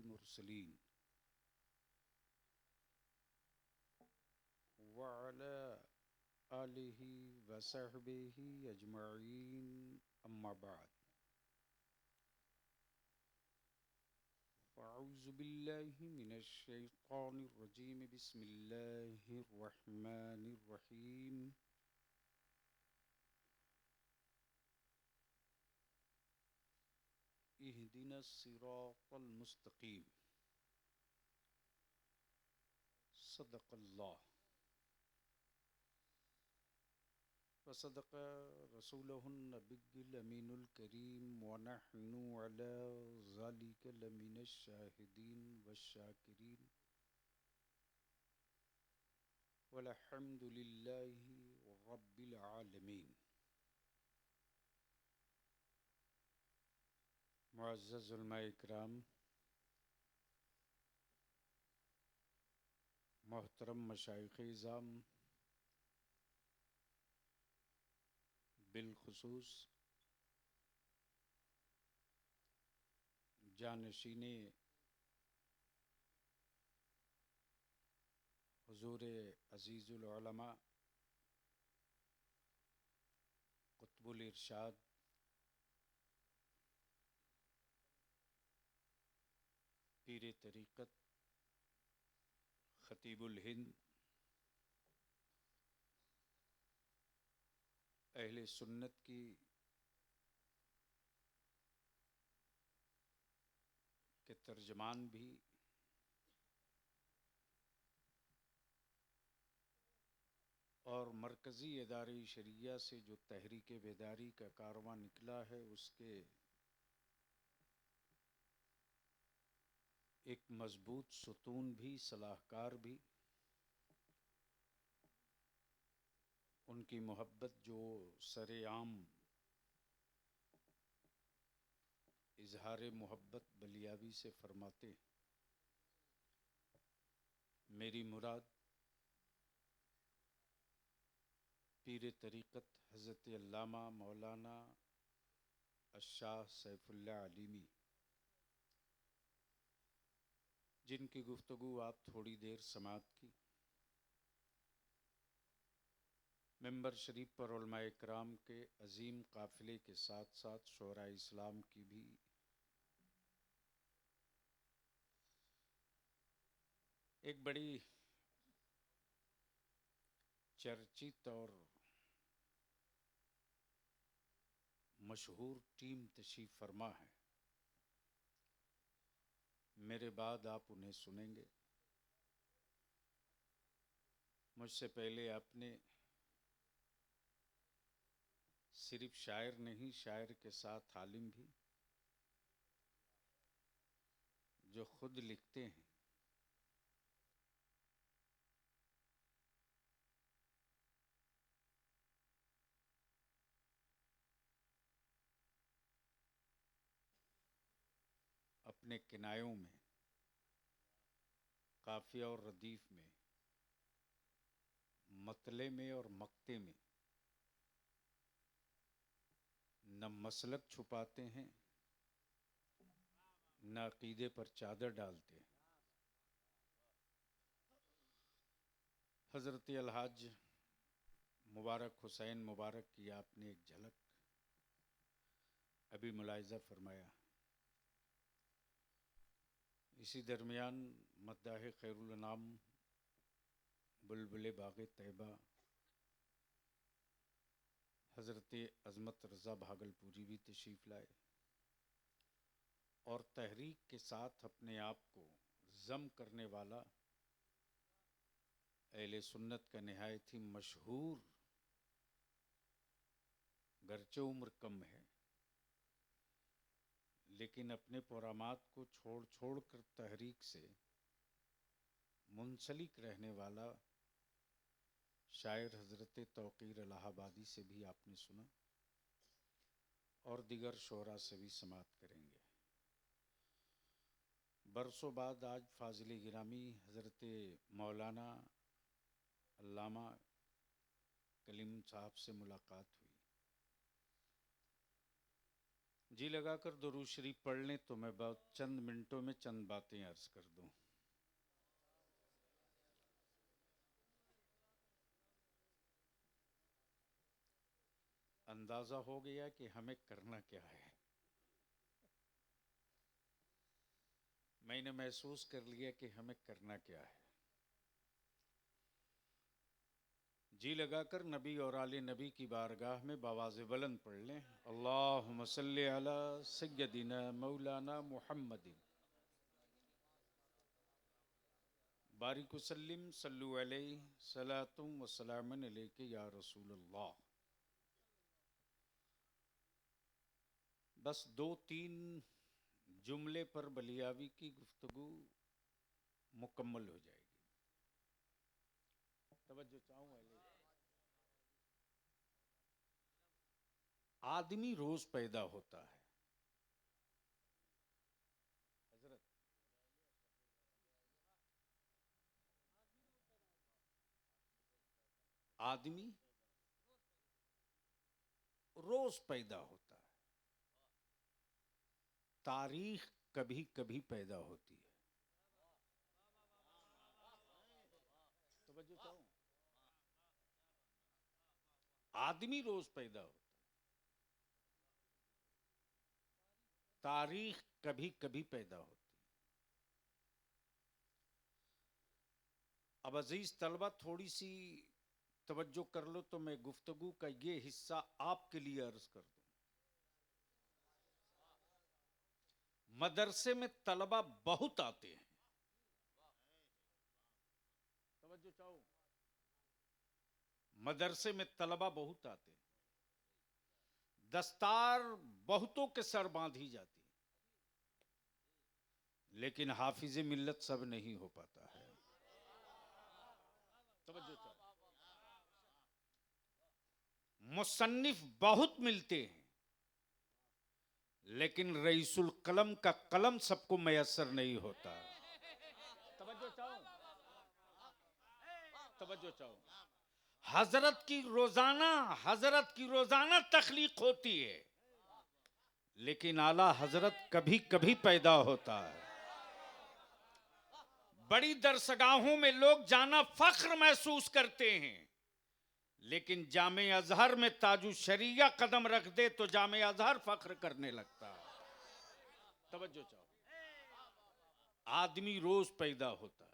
मुरसलीन व अला आलिहि व सहबिहि अजमईन अम्मा बाद फ़अऊज़ु बिल्लाहि मिनश शैतानिर रजीम बिस्मिल्लाहिर रहमानिर रहीम इहदिनस सिरातल मुस्तकीम सदक़ल्लाह व सदक़ रसूलुहुन नबिय्युल अमीनुल करीम व नहनु अला ज़ालिका लमिनश शाहिदीन वश्शाकिरीन वल्हम्दुलिल्लाहि रब्बिल आलमीन। मुअज़्ज़ज़ उलमाए इकराम, मोहतरम मशाइख़ इज़ाम, बिलखुसूस जानशीने हुज़ूर अज़ीज़ुल उलमा कुतुबुल इरशाद पीर तरीक़त ख़तीबुल हिंद अहले सुन्नत की के तर्जमान भी और मरकज़ी इदारे शरिया से जो तहरीक बेदारी का कारवां निकला है उसके एक मजबूत सुतून भी, सलाहकार भी, उनकी मोहब्बत जो सरेआम इजहार मोहब्बत बलियावी से फरमाते, मेरी मुराद पीर तरीक़त हज़रत अल्लामा मौलाना अश-शाह सैफुल्लाह अलीमी, जिनकी गुफ्तगू आप थोड़ी देर समाअत की। मिंबर शरीफ पर उलमाए इकराम के अजीम काफ़िले के साथ साथ शोराए इस्लाम की भी एक बड़ी चर्चित और मशहूर टीम तशरीफ़ फरमा है। मेरे बाद आप उन्हें सुनेंगे। मुझसे पहले आपने सिर्फ शायर नहीं, शायर के साथ आलिम भी, जो खुद लिखते हैं अपने किनायों में, काफ़िया और रदीफ़ में, मतले में और मक्ते में न मसलक छुपाते हैं न अक़ीदे पर चादर डालते हैं। हज़रत अलहाज मुबारक हुसैन मुबारक की आपने एक झलक अभी मुलाहिज़ा फरमाया। इसी दरमियान मद्दाह खैरुल अनाम बुलबुल बाग़ तैयबा हज़रत अज़मत रज़ा भागलपुरी भी तशरीफ़ लाए और तहरीक के साथ अपने आप को ज़म करने वाला अहले सुन्नत का निहायत ही मशहूर, गरचे उम्र कम है लेकिन अपने पुरामात को छोड़ छोड़ कर तहरीक से मुंसलिक रहने वाला शायर हज़रत तौक़ीर इलाहाबादी से भी आपने सुना और दिगर शोरा से भी समाअत करेंगे। बरसों बाद आज फाजिल गिरामी हज़रत मौलाना अल्लामा कलीम साहब से मुलाकात हुई। जी लगाकर दुरूद शरीफ पढ़ लें तो मैं बहुत चंद मिनटों में चंद बातें अर्ज कर दूं। अंदाजा हो गया कि हमें करना क्या है। मैंने महसूस कर लिया कि हमें करना क्या है। जी लगाकर नबी और आले नबी की बारगाह में बवाज़ बुलंद पढ़ लें, अल्लाहुम्मा सल्ली अला सय्यदिना मौलाना मुहम्मदिन बारिक वसल्लिम सल्लु अलैहि सलातुम व सलामन अलैके या रसूलल्लाह। बस दो तीन जुमले पर बलियावी की गुफ्तगू मुकम्मल हो जाएगी। तवज्जो चाहूँ। आदमी रोज पैदा होता है हजरत। आदमी रोज पैदा होता है। तारीख कभी कभी पैदा होती है। तवज्जो चाहूं। आदमी रोज पैदा होता है। तारीख कभी कभी पैदा होती है। अब अजीज तलबा थोड़ी सी तवज्जो कर लो तो मैं गुफ्तगू का ये हिस्सा आपके लिए अर्ज कर दूं। मदरसे में तलबा बहुत आते हैं। तवज्जो चाहो। मदरसे में तलबा बहुत आते हैं। दस्तार बहुतों के सर बांधी जाती है, लेकिन हाफिज मिल्लत सब नहीं हो पाता है। तवज्जो चाहो। मुसन्निफ बहुत मिलते हैं, लेकिन रईसुल कलम का कलम सबको मयसर नहीं होता। तवज्जो चाहो। तवज्जो चाहो। हजरत की रोजाना तखलीक होती है, लेकिन आला हजरत कभी कभी पैदा होता है। बड़ी दरसगाहों में लोग जाना फख्र महसूस करते हैं, लेकिन जामे अजहर में ताजु शरिया कदम रख दे तो जामे अजहर फख्र करने लगता है। तवज्जो चाहो। आदमी रोज पैदा होता है।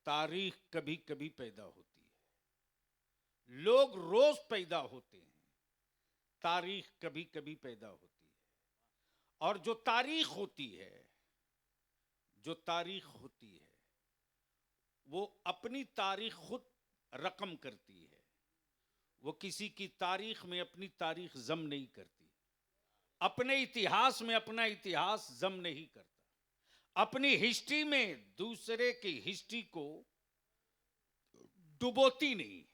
तारीख कभी कभी पैदा होती है। लोग रोज पैदा होते हैं। तारीख कभी कभी पैदा होती है। और जो तारीख होती है वो अपनी तारीख खुद रकम करती है। वो किसी की तारीख में अपनी तारीख जम नहीं करती। अपने इतिहास में अपना इतिहास जम नहीं करता। अपनी हिस्ट्री में दूसरे की हिस्ट्री को डुबोती नहीं है।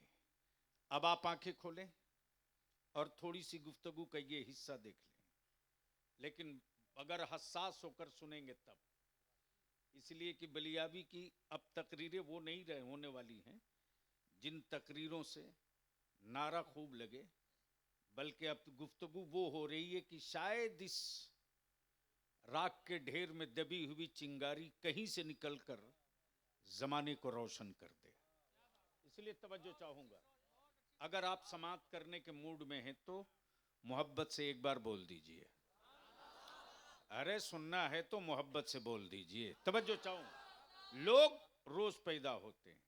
अब आप आंखें खोलें और थोड़ी सी गुफ्तगू का ये हिस्सा देख लें, लेकिन अगर हसास होकर सुनेंगे तब। इसलिए कि बलियाबी की अब तकरीरें वो नहीं रहे होने वाली हैं जिन तकरीरों से नारा खूब लगे, बल्कि अब गुफ्तगू वो हो रही है कि शायद इस राख के ढेर में दबी हुई चिंगारी कहीं से निकलकर जमाने को रोशन कर दे। इसलिए तवज्जो चाहूंगा, अगर आप समाप्त करने के मूड में हैं तो मोहब्बत से एक बार बोल दीजिए। अरे सुनना है तो मोहब्बत से बोल दीजिए। तवज्जो चाहूं। लोग रोज पैदा होते हैं।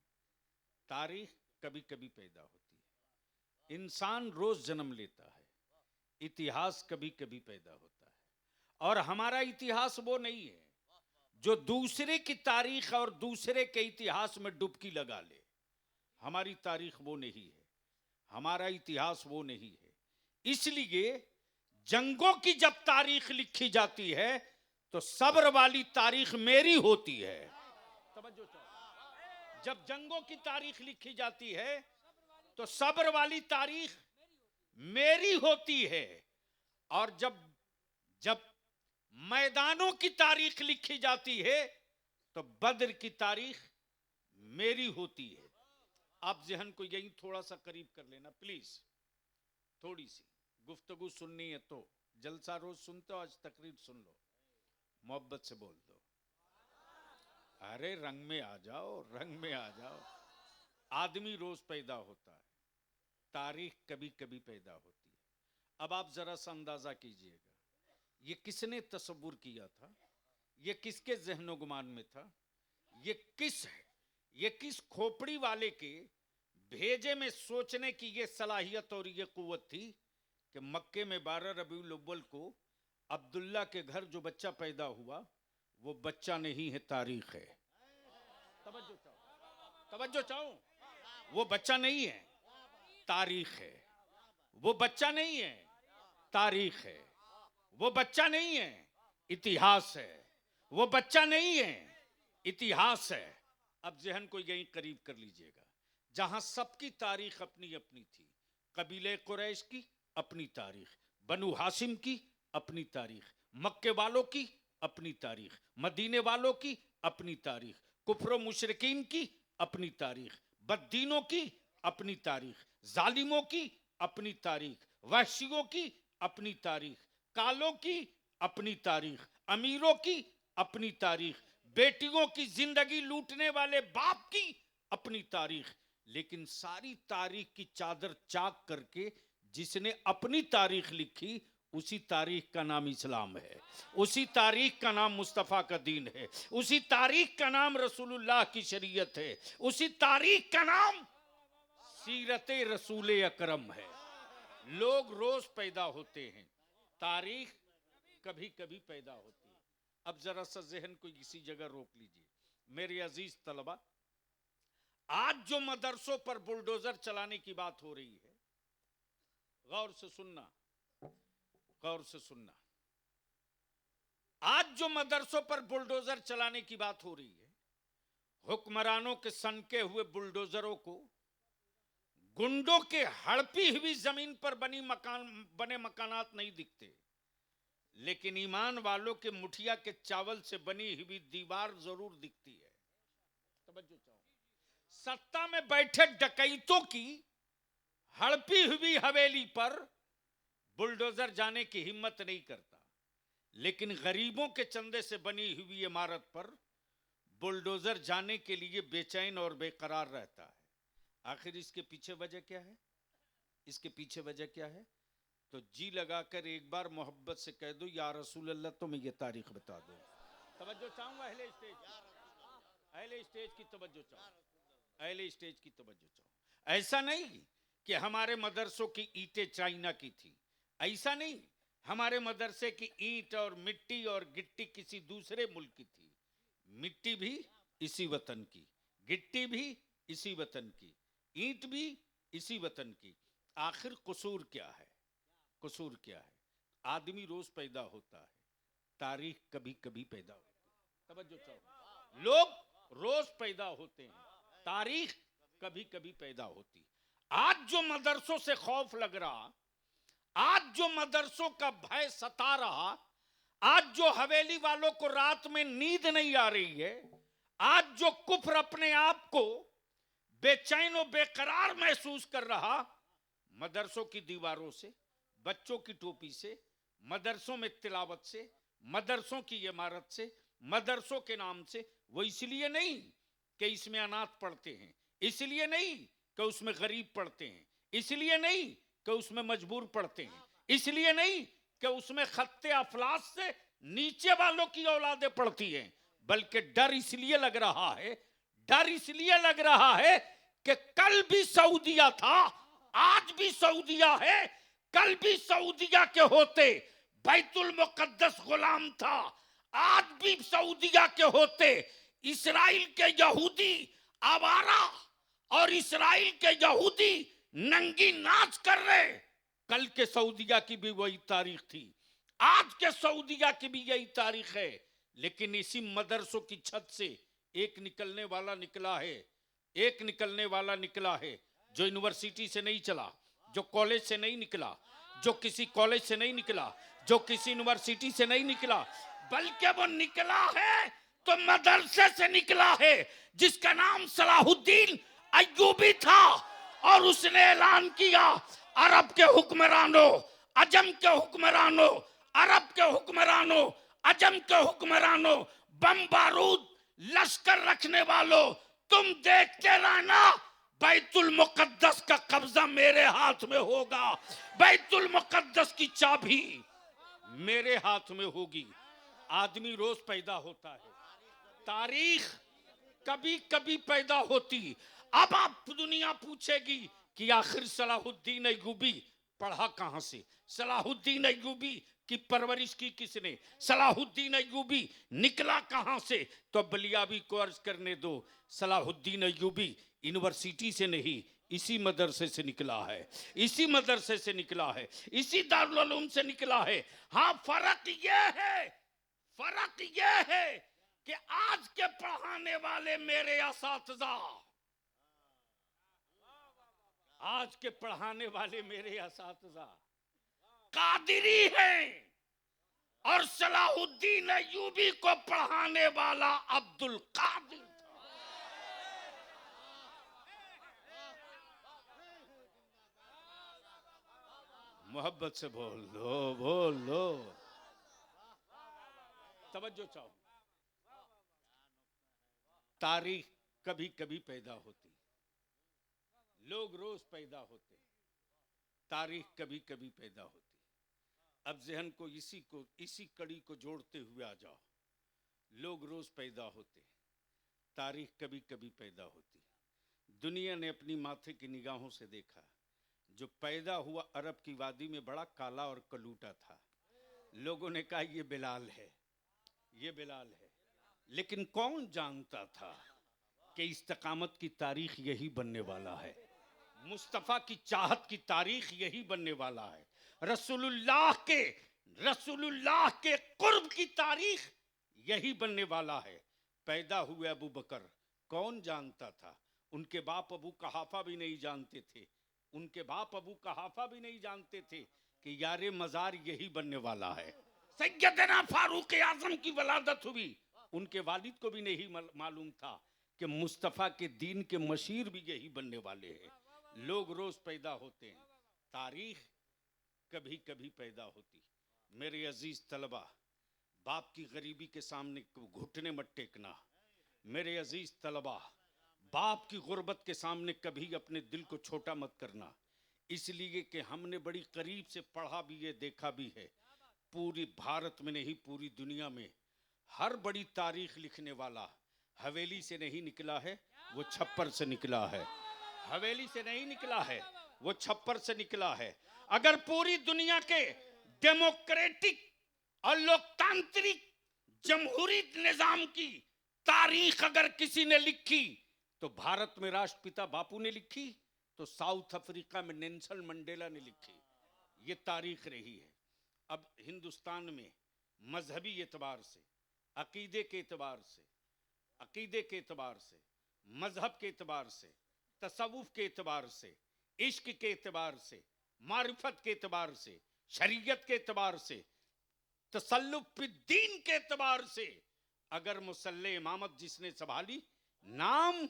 तारीख कभी कभी पैदा होती है। इंसान रोज जन्म लेता है। इतिहास कभी कभी पैदा होता है। और हमारा इतिहास वो नहीं है जो दूसरे की तारीख और दूसरे के इतिहास में डुबकी लगा ले। हमारी तारीख वो नहीं है। हमारा इतिहास वो नहीं है। इसलिए जंगों की जब तारीख लिखी जाती है तो सब्र वाली तारीख मेरी होती है। तवज्जो चाहो। जब जंगों की तारीख लिखी जाती है तो सब्र वाली तारीख मेरी होती है। और जब जब मैदानों की तारीख लिखी जाती है तो बद्र की तारीख मेरी होती है। आप जहन को यही थोड़ा सा करीब कर लेना प्लीज। थोड़ी सी गुफ्तगू सुननी है तो जलसा रोज सुनते हो, आज तकरीर सुन लो, मोहब्बत से बोल दो, अरे रंग में आ जाओ, रंग में आ जाओ। आदमी रोज पैदा होता है, तारीख कभी कभी पैदा होती है। अब आप जरा सा अंदाजा कीजिएगा, ये किसने तसव्वुर किया था, ये किसके ज़हनो गुमान में था, ये किस खोपड़ी वाले के भेजे में सोचने की ये सलाहियत और ये कुव्वत थी कि मक्के में 12 रबीउल अव्वल को अब्दुल्ला के घर जो बच्चा पैदा हुआ वो बच्चा नहीं है, तारीख है। तवज्जो चाहो, वो बच्चा नहीं है, तारीख है। वो बच्चा नहीं है, तारीख है। वो बच्चा नहीं है, इतिहास है। वो बच्चा नहीं है, इतिहास है। अब जहन को यहीं करीब कर लीजिएगा, जहां सबकी तारीख अपनी अपनी थी। कबीले कुरैश की अपनी तारीख, बनु हाशिम की अपनी तारीख, मक्के वालों की अपनी तारीख, मदीने वालों की अपनी तारीख, कुफर मुशरिकीन की अपनी तारीख, बद्दीनों की अपनी तारीख, जालिमों की अपनी तारीख, वहशियों की अपनी तारीख, कालों की अपनी तारीख, अमीरों की अपनी तारीख, बेटियों की जिंदगी लूटने वाले बाप की अपनी तारीख। लेकिन सारी तारीख की चादर चाक करके जिसने अपनी तारीख लिखी, उसी तारीख का नाम इस्लाम है, उसी तारीख का नाम मुस्तफ़ा का दीन है, उसी तारीख का नाम रसूलुल्लाह की शरीयत है, उसी तारीख का नाम सीरत रसूल अकरम है। लोग रोज पैदा होते हैं, तारीख कभी कभी पैदा होती है। अब जरा सा जहन को किसी जगह रोक लीजिए मेरे अजीज तलबा। आज जो मदरसों पर बुलडोजर चलाने की बात हो रही है, गौर से सुनना, गौर से सुनना। आज जो मदरसों पर बुलडोजर चलाने की बात हो रही है, हुक्मरानों के सनके हुए बुलडोजरों को गुंडों के हड़पी हुई जमीन पर बने मकानात नहीं दिखते, लेकिन ईमान वालों के मुठिया के चावल से बनी हुई दीवार जरूर दिखती है। तवज्जो चाहो, सत्ता में बैठे डकैतों की हड़पी हुई हवेली पर बुलडोजर जाने की हिम्मत नहीं करता, लेकिन गरीबों के चंदे से बनी हुई इमारत पर बुलडोजर जाने के लिए बेचैन और बेकरार रहता है। आखिर इसके पीछे वजह क्या है? इसके पीछे वजह क्या है? तो जी लगाकर एक बार मोहब्बत से कह दो, या रसूल अल्लाह तुम्हें ये तारीख बता दो। तवज्जो चाहूंगा अहले स्टेज की तवज्जो चाहूं, अहले स्टेज की तवज्जो चाहूं। ऐसा नहीं कि हमारे मदरसों की ईंटें चाइना की थी, ऐसा नहीं हमारे मदरसे की ईंट और मिट्टी और गिट्टी किसी दूसरे मुल्क की थी। मिट्टी भी इसी वतन की, गिट्टी भी इसी वतन की, ईंट भी इसी वतन की। आखिर कसूर क्या है? कसूर क्या है? आदमी रोज पैदा होता है, तारीख कभी कभी पैदा होती है। तवज्जो चाहो, लोग रोज पैदा होते हैं, तारीख कभी कभी पैदा होती। आज जो मदरसों से खौफ लग रहा, आज जो मदरसों का भय सता रहा, आज जो हवेली वालों को रात में नींद नहीं आ रही है, आज जो कुफ्र अपने आप को बेचैन और बेकरार महसूस कर रहा, मदरसों की दीवारों से, बच्चों की टोपी से, मदरसों में तिलावत से, मदरसों की इमारत से, मदरसों के नाम से। वो इसलिए नहीं कि इसमें अनाथ पढ़ते हैं, इसलिए नहीं कि उसमें गरीब पढ़ते हैं, इसलिए नहीं कि उसमें मजबूर पढ़ते हैं, इसलिए नहीं कि उसमें खत्ते अफलास से नीचे वालों की औलादें पढ़ती हैं, बल्कि डर इसलिए लग रहा है, डर इसलिए लग रहा है कि कल भी सऊदिया था, आज भी सऊदिया है, कल भी सऊदिया के होते बैतुल मुकद्दस गुलाम था, आज भी सऊदिया के होते इस्राइल के यहूदी आवारा और इस्राइल के यहूदी नंगी नाच कर रहे। कल के सऊदिया की भी वही तारीख थी, आज के सऊदिया की भी यही तारीख है। लेकिन इसी मदरसों की छत से एक निकलने वाला निकला है, एक निकलने वाला निकला है जो यूनिवर्सिटी से नहीं चला, जो कॉलेज से नहीं निकला, जो किसी कॉलेज से नहीं निकला, जो किसी यूनिवर्सिटी से नहीं निकला, बल्कि वो निकला है तो मदरसे से निकला है, जिसका नाम सलाहुद्दीन अय्यूबी था। और उसने ऐलान किया, अरब के हुक्मरानों, अजम के हुक्मरानों, अरब के हुक्मरानों, अजम के हुक्मरानों, बम बारूद लश्कर रखने वालों, तुम देखते रहना, बैतुल मुकद्दस का कब्जा मेरे हाथ में होगा, बैतुल मुकद्दस की चाबी मेरे हाथ में होगी। आदमी रोज पैदा होता है, तारीख कभी कभी पैदा होती। अब आप दुनिया पूछेगी कि आखिर सलाहुद्दीन अय्यूबी पढ़ा कहां से, सलाहुद्दीन अय्यूबी की परवरिश की किसने, सलाहुद्दीन अय्यूबी निकला कहां से? तो बलियाबी को अर्ज करने दो, सलाहुद्दीन अय्यूबी यूनिवर्सिटी से नहीं, इसी मदरसे से निकला है, इसी मदरसे से निकला है, इसी दारुल उलूम से निकला है। हाँ, फर्क यह है कि आज के पढ़ाने वाले मेरे असातिज़ा, आज के पढ़ाने वाले मेरे असातिज़ा कादिरी हैं, और सलाहुद्दीन अय्यूबी को पढ़ाने वाला अब्दुल कादिर था। मोहब्बत से बोल लो, बोल लो, तवज्जो चाहो। तारीख कभी कभी पैदा होती, लोग रोज पैदा होते, तारीख कभी कभी पैदा होती। अब जहन को इसी कड़ी को जोड़ते हुए आ जाओ। लोग रोज पैदा होते, तारीख कभी कभी पैदा होती। दुनिया ने अपनी माथे की निगाहों से देखा, जो पैदा हुआ अरब की वादी में बड़ा काला और कलूटा था। लोगों ने कहा ये बिलाल है, ये बिलाल है। लेकिन कौन जानता था कि इस्तिकामत की तारीख यही बनने वाला है, मुस्तफ़ा की चाहत की तारीख यही बनने वाला है, रसूलुल्लाह के कुर्ब की तारीख यही बनने वाला है। पैदा हुए अबू बकर, कौन जानता था? उनके बाप अबू कहाफा भी नहीं जानते थे, उनके बाप अबू कहाफा भी नहीं जानते थे कि यारे मजार यही बनने वाला है। सैयदना फारूक आजम की वलादत हुई, उनके वालिद को भी नहीं मालूम था कि मुस्तफ़ा के दीन के मशीर भी यही बनने वाले हैं। लोग रोज पैदा होते हैं, तारीख कभी कभी पैदा होती। मेरे अजीज तलबा, बाप की गरीबी के सामने घुटने मत टेकना। मेरे अजीज तलबा, बाप की गुर्बत के सामने कभी अपने दिल को छोटा मत करना, इसलिए कि हमने बड़ी करीब से पढ़ा भी है, देखा भी है। पूरी भारत में नहीं, पूरी दुनिया में हर बड़ी तारीख लिखने वाला हवेली से नहीं निकला है, वो छप्पर से निकला है। हवेली से नहीं निकला है, वो छप्पर से निकला है। अगर पूरी दुनिया के डेमोक्रेटिक और लोकतांत्रिक जमहूरी निजाम की तारीख अगर किसी ने लिखी तो भारत में राष्ट्रपिता बापू ने लिखी, तो साउथ अफ्रीका में नेल्सन मंडेला ने लिखी। ये तारीख रही है। अब हिंदुस्तान में मजहबी एतबार से, अकीदे के एतबार से, मजहब के एतबार से, तसव्वुफ के एतबार से, इश्क के एतबार से, मारिफत के एतबार से, शरीयत के एतबार से, तसल्लुफ दीन के एतबार से, अगर मुसल्ले इमामत जिसने संभाली, नाम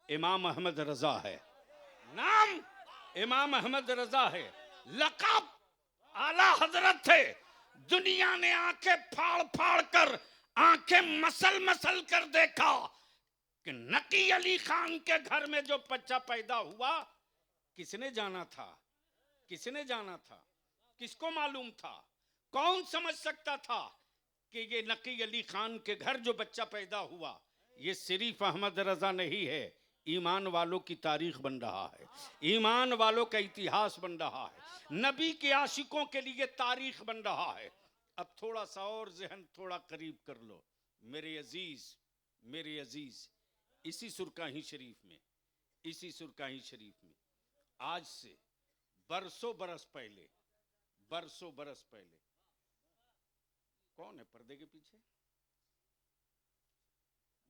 इमाम अहमद रजा है, नाम इमाम अहमद रजा है, लक़ब आला हजरत है। दुनिया ने आंखें फाड़ फाड़ कर, आंखें मसल कर देखा कि नकी अली खान के घर में जो बच्चा पैदा हुआ, किसने जाना था? किसने जाना था? किसको मालूम था? कौन समझ सकता था कि ये नकी अली खान के घर जो बच्चा पैदा हुआ, ये सिर्फ अहमद रजा नहीं है, ईमान वालों की तारीख बन रहा है, ईमान वालों का इतिहास बन रहा है, नबी के आशिकों के लिए तारीख बन रहा है। अब थोड़ा सा और जहन थोड़ा करीब कर लो मेरे अजीज, इसी सुरकाही शरीफ में आज से बरसों बरस पहले, कौन है पर्दे के पीछे?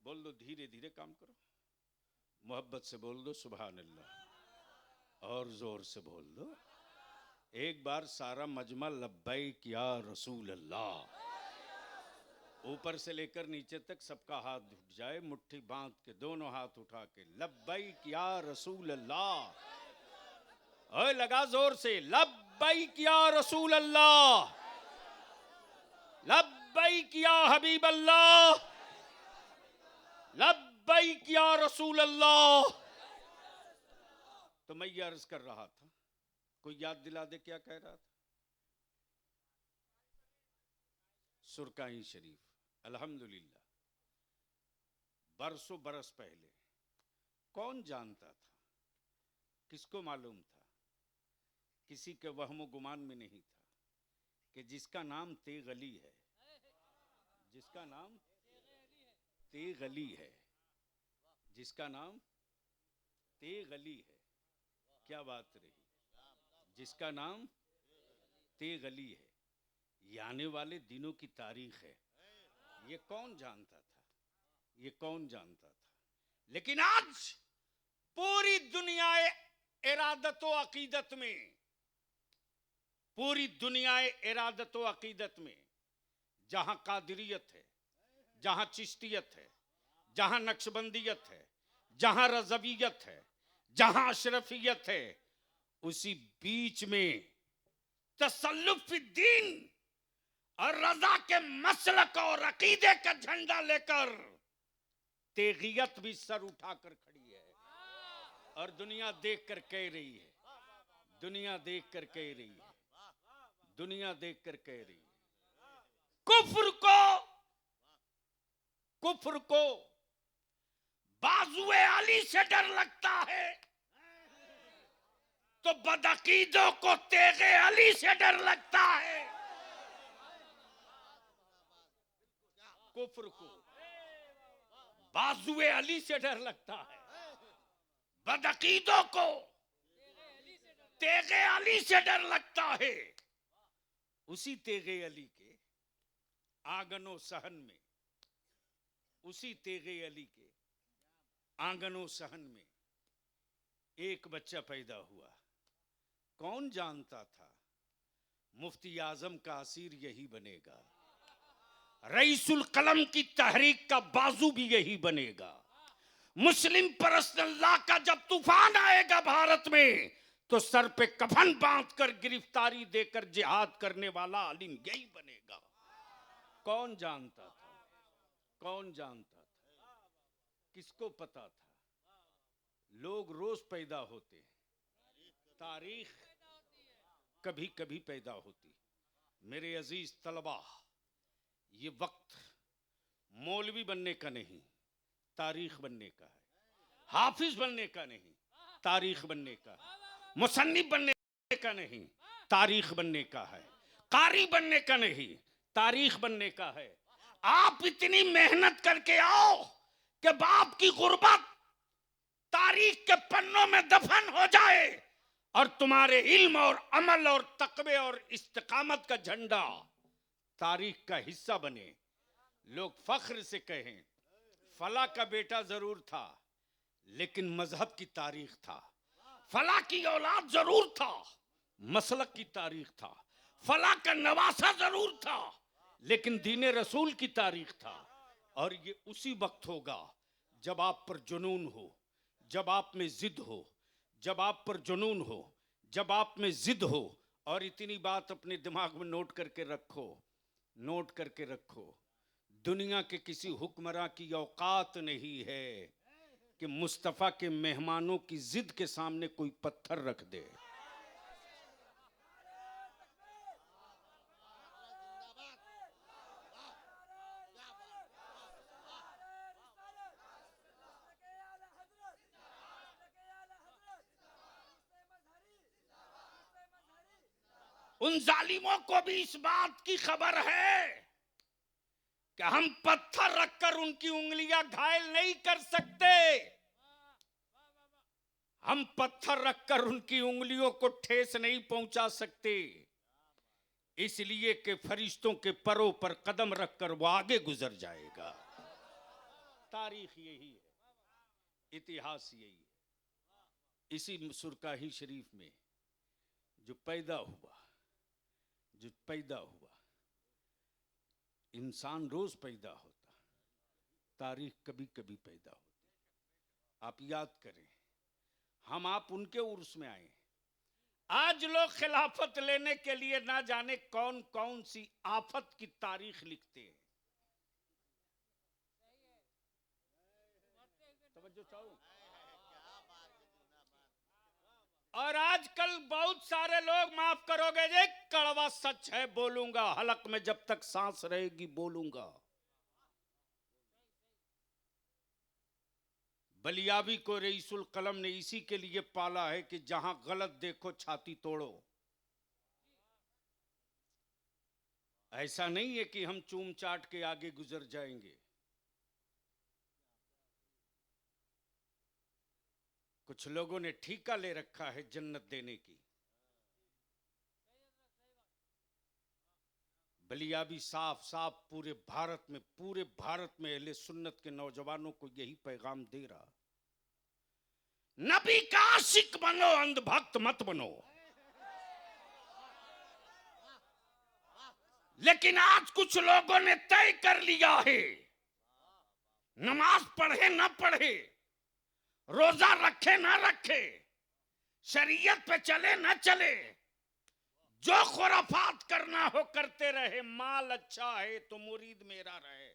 बोल दो, धीरे धीरे काम करो, मोहब्बत से बोल दो सुभान अल्लाह, और जोर से बोल दो एक बार सारा मजमा लब्बैक या रसूल अल्लाह। ऊपर से लेकर नीचे तक सबका हाथ उठ जाए, मुट्ठी बांध के दोनों हाथ उठा के लब्बैक या रसूल अल्लाह। ओए लगा जोर से, लब्बैक लब्बैक या रसूल अल्लाह, लब्बैक या हबीब अल्लाह, लब्बैक या रसूल अल्लाह। तो मैं ये अर्ज कर रहा था, कोई याद दिला दे क्या कह रहा था? सुरकाई शरीफ, अल्हम्दुलिल्लाह। बरसों बरस पहले कौन जानता था, किसको मालूम था, किसी के वहमो गुमान में नहीं था कि जिसका नाम तेग अली है, जिसका नाम तेग अली है, जिसका नाम तेग अली है, क्या बात रही, जिसका नाम तेग अली है, ये आने वाले दिनों की तारीख है। ये कौन जानता था, ये कौन जानता था? लेकिन आज पूरी दुनिया इरादत व अकीदत में, पूरी दुनिया इरादत व अकीदत में, जहां कादिरियत है, जहां चिश्तियत है, जहां नक्शबंदियत है, जहां रज़वियत है, जहां अशरफियत है, उसी बीच में तसल्लुफ दीन और रजा के मसलक और अकीदे का झंडा लेकर तेगियत भी सर उठाकर खड़ी है और दुनिया देखकर कह रही है, दुनिया देखकर कह रही है, दुनिया देखकर कह रही है, कुफ्र को बाजुए अली से डर लगता है तो बदअकीदों को तेगे अली से डर लगता है। कुफ्र को बाजुए अली से डर लगता है, बदअकीदों को तेगे अली से डर लगता है। उसी तेगे अली के आंगनों सहन में, उसी तेगे अली के आंगनों सहन में एक बच्चा पैदा हुआ। कौन जानता था मुफ्ती आजम का असीर यही बनेगा, रईसुल कलम की तहरीक का बाजू भी यही बनेगा। मुस्लिम परस्नल्लाह का जब तूफान आएगा भारत में तो सर पे कफन बांधकर गिरफ्तारी देकर जिहाद करने वाला अलीम यही बनेगा। कौन जानता था, कौन जानता था, किसको पता था? लोग रोज पैदा होते, तारीख कभी कभी पैदा होती। मेरे अजीज तलबा, ये वक्त मौलवी बनने का नहीं, तारीख बनने का है। हाफिज बनने का नहीं, तारीख बनने का है। मुसन्निफ बनने का नहीं, तारीख बनने का है। कारी बनने का नहीं, तारीख बनने का है। आप इतनी मेहनत करके आओ कि बाप की गुर्बत तारीख के पन्नों में दफन हो जाए और तुम्हारे इल्म और अमल और तकवे और इस्तिकामत का झंडा तारीख का हिस्सा बने। लोग फख्र से कहें फला का बेटा जरूर था लेकिन मजहब की तारीख था, फला की औलाद जरूर था मसलक की तारीख था, फला का नवासा जरूर था लेकिन दीन रसूल की तारीख था। और ये उसी वक्त होगा जब आप पर जुनून हो, जब आप में जिद हो, जब आप पर जुनून हो, जब आप में जिद हो। और इतनी बात अपने दिमाग में नोट करके रखो, नोट करके रखो, दुनिया के किसी हुक्मरां की औकात नहीं है कि मुस्तफ़ा के मेहमानों की जिद के सामने कोई पत्थर रख दे। उन जालिमों को भी इस बात की खबर है कि हम पत्थर रखकर उनकी उंगलियां घायल नहीं कर सकते, हम पत्थर रखकर उनकी उंगलियों को ठेस नहीं पहुंचा सकते, इसलिए कि फरिश्तों के परों पर कदम रखकर वो आगे गुजर जाएगा। तारीख यही है, इतिहास यही है। इसी सुरकाही शरीफ में जो पैदा हुआ, जो पैदा हुआ, इंसान रोज पैदा होता, तारीख कभी कभी पैदा होती। आप याद करें, हम आप उनके उर्स में आए, आज लोग खिलाफत लेने के लिए ना जाने कौन कौन सी आफत की तारीख लिखते हैं। तवज्जो चाहो। और आजकल बहुत सारे लोग, माफ करोगे जे, कड़वा सच है बोलूंगा, हलक में जब तक सांस रहेगी बोलूंगा। बलियाबी को रईसुल कलम ने इसी के लिए पाला है कि जहां गलत देखो छाती तोड़ो। ऐसा नहीं है कि हम चूम चाट के आगे गुजर जाएंगे। कुछ लोगों ने ठीका ले रखा है जन्नत देने की। बलियाबी साफ साफ पूरे भारत में अहले सुन्नत के नौजवानों को यही पैगाम दे रहा, नबी का आशिक बनो, अंधभक्त मत बनो। लेकिन आज कुछ लोगों ने तय कर लिया है, नमाज पढ़े ना पढ़े, रोजा रखे ना रखे, शरीयत पे चले ना चले, जो खुराफात करना हो करते रहे, माल अच्छा है तो मुरीद मेरा रहे।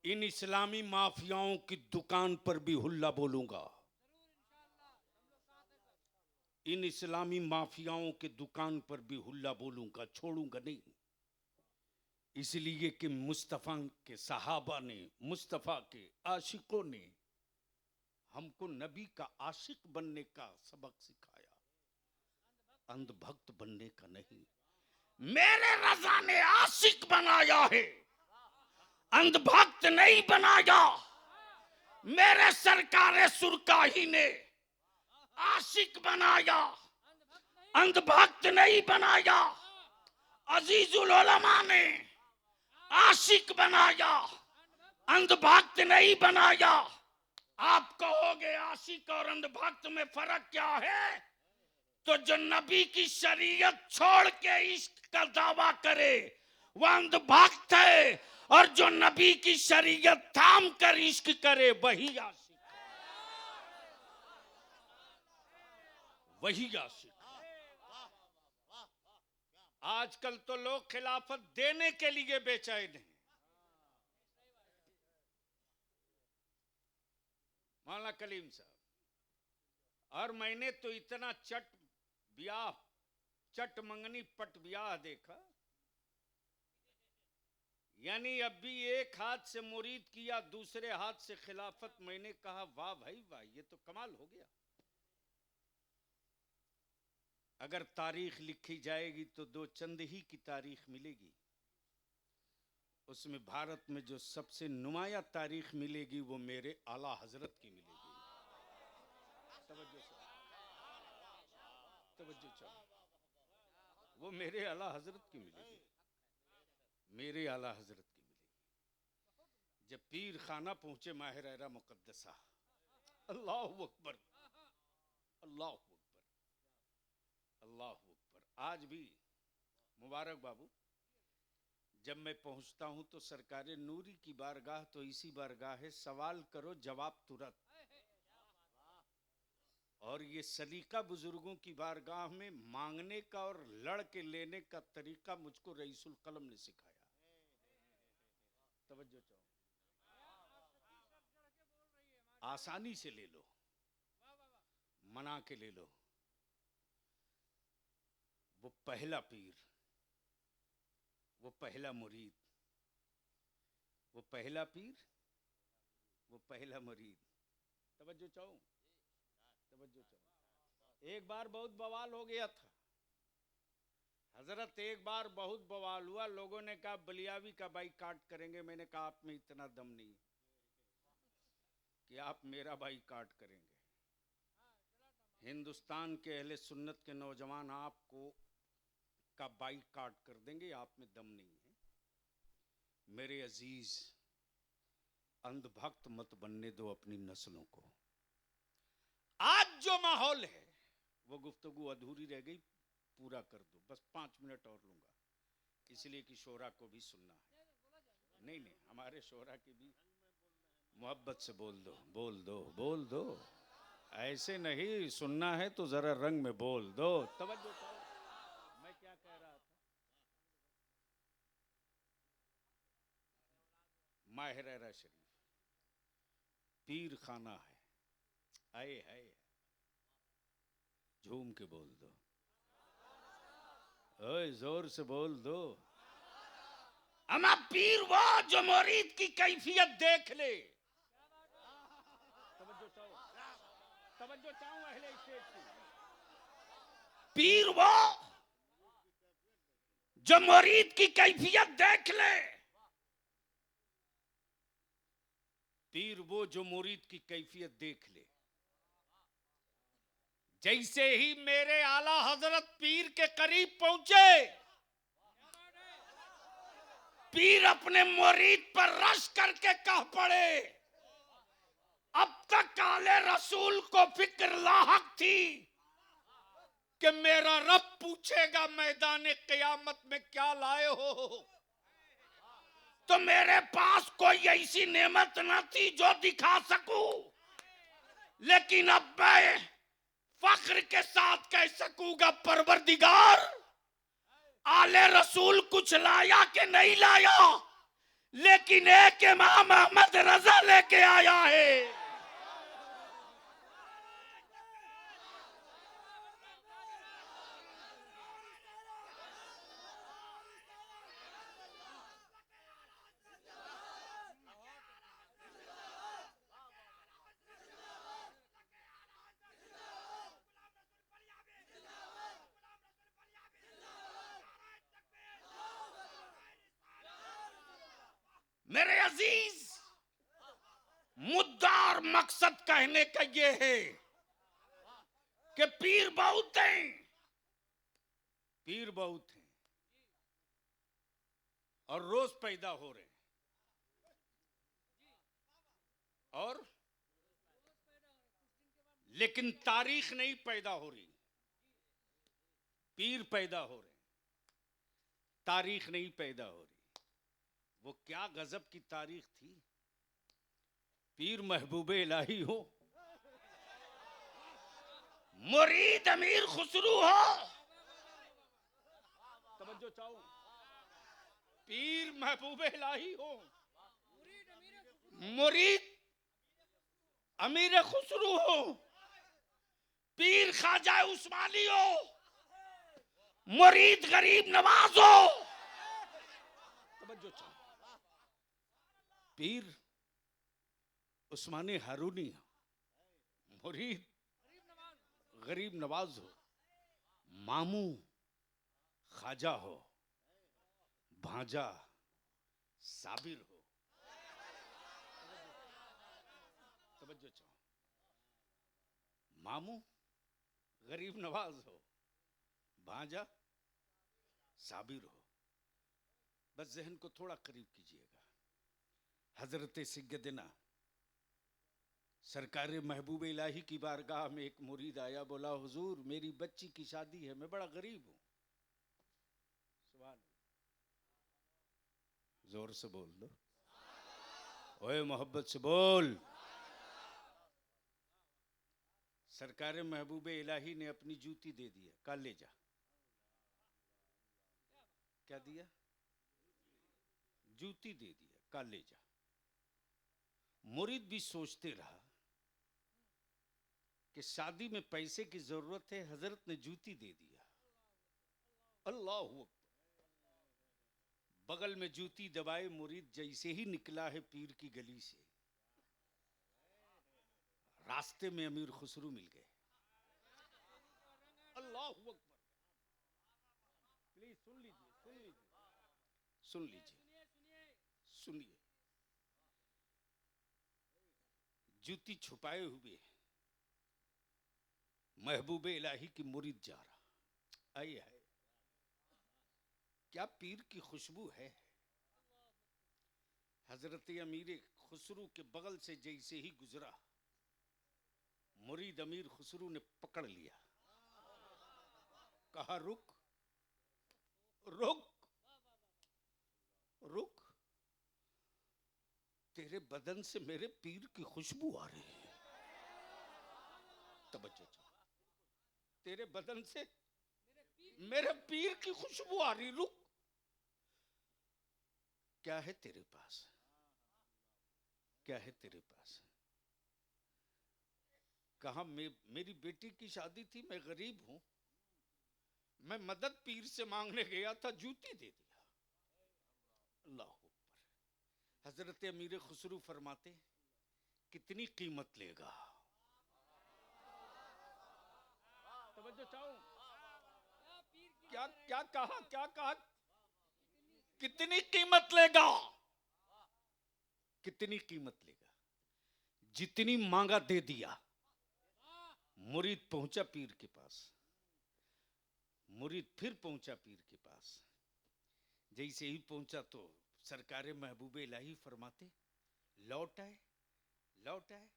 इन इस्लामी माफियाओं की दुकान पर भी हुल्ला बोलूंगा। इन इस्लामी माफियाओं के दुकान पर भी हुल्ला बोलूंगा, छोड़ूंगा नहीं। इसलिए कि मुस्तफा के सहाबा ने, मुस्तफा के आशिकों ने हमको नबी का आशिक बनने का सबक सिखाया, अंधभक्त बनने का नहीं। मेरे रज़ा ने आशिक बनाया है, अंधभक्त नहीं बनाया। मेरे सरकारे सुरकाही ने आशिक बनाया, अंधभक्त नहीं बनाया। अजीजुल उलमा ने आशिक बनाया, अंधभक्त नहीं बनाया। आप कहोगे आशिक और अंधभक्त में फर्क क्या है? तो जो नबी की शरीयत छोड़ के इश्क का दावा करे वह अंधभक्त है, और जो नबी की शरीयत थाम कर इश्क करे वही आशिक, वही आशिक। आजकल तो लोग खिलाफत देने के लिए बेचैन हैं। मौलाना कलीम साहब, और मैंने तो इतना चट मंगनी पट ब्याह देखा, यानी अभी एक हाथ से मुरीद किया, दूसरे हाथ से खिलाफत। मैंने कहा वाह भाई वाह, ये तो कमाल हो गया। अगर तारीख लिखी जाएगी तो दो चंद ही की तारीख मिलेगी। उसमें भारत में जो सबसे नुमाया तारीख मिलेगी वो मेरे आला हजरत की मिलेगी। तवज्जो चाहो, वो मेरे आला हजरत की मिलेगी, मेरे आला हजरत की मिलेगी। जब पीर खाना पहुंचे माहिर मुकद्दसा, अल्लाह अकबर, अल्लाह अकबर, अल्लाह अकबर। आज भी मुबारक बाबू, जब मैं पहुंचता हूं तो सरकारे नूरी की बारगाह तो इसी बारगाह है, सवाल करो जवाब तुरंत। और ये सलीका बुजुर्गों की बारगाह में मांगने का और लड़ के लेने का तरीका मुझको रईसुल कलम ने सिखाया। तवज्जो चाहो, आसानी से ले लो, मना के ले लो। वो पहला पीर, वो पहला मुरीद, वो पहला पीर, वो पहला मुरीद। तवज्जो चाहो, तवज्जो चाहो। एक बार बहुत बवाल हो गया था हजरत, एक बार बहुत बवाल हुआ। लोगों ने कहा बलियावी का बाइकाट करेंगे। मैंने कहा आप में इतना दम नहीं कि आप मेरा बाइकाट करेंगे। हिंदुस्तान के अहले सुन्नत के नौजवान आपको का बाइकाट कर देंगे, आप में दम नहीं है। मेरे अजीज, अंधभक्त मत बनने दो अपनी नस्लों को। आज जो माहौल है वो गुफ्तगू अधूरी रह गई, पूरा कर दो। बस 5 मिनट और लूंगा, इसलिए कि शोरा को भी सुनना है। नहीं नहीं, हमारे शोरा की भी मोहब्बत से बोल दो, बोल दो, बोल दो। ऐसे नहीं सुनना है तो जरा रंग में बोल दो। तवज्जो करो, मैं क्या कह रहा था। माह रहरा शरीफ पीर खाना है। आए है, झूम के बोल दो, ओए जोर से बोल दो। अमा पीर वो जो मुरीद की कैफियत देख ले। तवज्जो चाहूं अहले स्टेज की। पीर वो जो मुरीद की कैफियत देख ले। पीर वो जो मुरीद की कैफियत देख ले। जैसे ही मेरे आला हजरत पीर के करीब पहुंचे, पीर अपने मुरीद पर रश करके कह पड़े, अब तक आले रसूल को फिक्र लाहक थी कि मेरा रब पूछेगा मैदान क़यामत में क्या लाए हो, तो मेरे पास कोई ऐसी नेमत न थी जो दिखा सकूं, लेकिन अब मैं फख्र के साथ कह सकूंगा, परवरदिगार आले रसूल कुछ लाया कि नहीं लाया, लेकिन एक इमाम अहमद रजा लेके आया है। मेरे अजीज, मुद्दा और मकसद कहने का ये है कि पीर बहुत हैं, पीर बहुत हैं और रोज पैदा हो रहे हैं, और लेकिन तारीख नहीं पैदा हो रही। पीर पैदा हो रहे हैं, तारीख नहीं पैदा हो रही। वो क्या गजब की तारीख थी। पीर महबूबे इलाही हो, मुरीद अमीर खुसरू हो। तवज्जो चाहो, पीर महबूबे इलाही हो, मुरीद अमीर खुसरू हो, पीर ख्वाजा उस्मानी हो, मुरीद गरीब नवाज हो। तवज्जो चाहो, पीर उस्मानी हारूनी हो, मुरीद गरीब नवाज हो, मामू ख्वाजा हो, भांजा साबिर हो। तवज्जो चाहो, मामू गरीब नवाज हो, भांजा साबिर हो। बस जहन को थोड़ा करीब कीजिएगा। हजरत सैयदना सरकार महबूब इलाही की बारगाह में एक मुरीद आया, बोला हुजूर मेरी बच्ची की शादी है, मैं बड़ा गरीब हूं। सुभान, जोर से बोल दो, ओए मोहब्बत से बोल। सरकार महबूब इलाही ने अपनी जूती दे दिया, कल ले जा। क्या दिया? जूती दे दिया, कल ले जा। मुरीद भी सोचते रहा कि शादी में पैसे की जरूरत है, हजरत ने जूती दे दिया। अल्लाह हू अकबर। बगल में जूती दबाए मुरीद जैसे ही निकला है पीर की गली से, रास्ते में अमीर खुसरू मिल गए। अल्लाह हू अकबर। प्लीज सुन लीजिए, सुन लीजिए, सुन लीजिए, सुनिए। जूती छुपाए हुए महबूबे इलाही की मुरीद जा रहा। आइए है, क्या पीर की खुशबू है। हजरत अमीर खुसरू के बगल से जैसे ही गुजरा, मुरीद अमीर खुसरू ने पकड़ लिया, कहा रुक रुक रुक, तेरे बदन से मेरे पीर की खुशबू आ रही है। तवज्जो तेरे बदन से मेरे पीर की खुशबू आ रही। रुक, क्या है तेरे पास? क्या है तेरे पास? कहा मेरी बेटी की शादी थी, मैं गरीब हूं, मैं मदद पीर से मांगने गया था, जूती दे दिया। अल्लाह अकबर। हजरत अमीर खुसरू फरमाते, कितनी कीमत लेगा? तवज्जो चाहो, क्या क्या कहा, क्या कहा? कितनी कीमत लेगा? कितनी कीमत लेगा? जितनी मांगा दे दिया। मुरीद पहुंचा पीर के पास, मुरीद फिर पहुंचा पीर के पास। जैसे ही पहुंचा तो सरकार महबूब इलाही फरमाते, लौट आए, लौट आए।